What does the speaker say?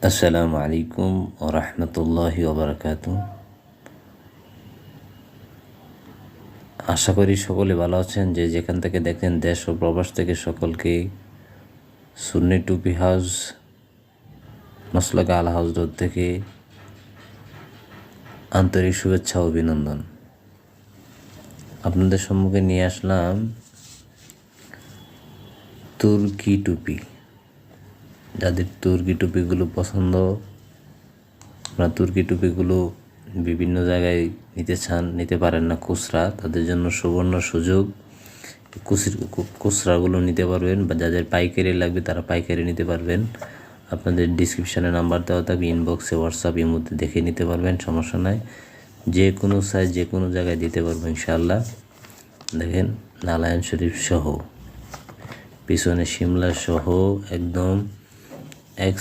আসসালামু আলাইকুম ওয়া রাহমাতুল্লাহি ওয়া বারাকাতুহু। আশা করি সকলে ভালো আছেন। যে যেখান থেকে দেখেন, দেশ ও প্রবাস থেকে সকলকে সুন্নি টুপি হাউস মসলকা আল হাউস রোড থেকে আন্তরিক শুভেচ্ছা ও অভিনন্দন। আপনাদের সম্মুখে নিয়ে আসলাম তুর্কি টুপি। যাদের তুর্কি টুপিগুলো পছন্দ, আপনারা তুর্কি টুপিগুলো বিভিন্ন জায়গায় নিতে চান, নিতে পারেন না খুচরা, তাদের জন্য সুবর্ণ সুযোগ। খুচরাগুলো নিতে পারবেন, বা যাদের পাইকারি লাগবে তারা পাইকারি নিতে পারবেন। আপনাদের ডিসক্রিপশানে নাম্বার দেওয়া থাকবে, ইনবক্সে হোয়াটসঅ্যাপ এর মধ্যে দেখে নিতে পারবেন, সমস্যা নাই। যে কোনো সাইজ যে কোনো জায়গায় দিতে পারবো ইনশাআল্লাহ। দেখেন, নারায়ণ শরীফ সহ, পিছনে শিমলা সহ একদম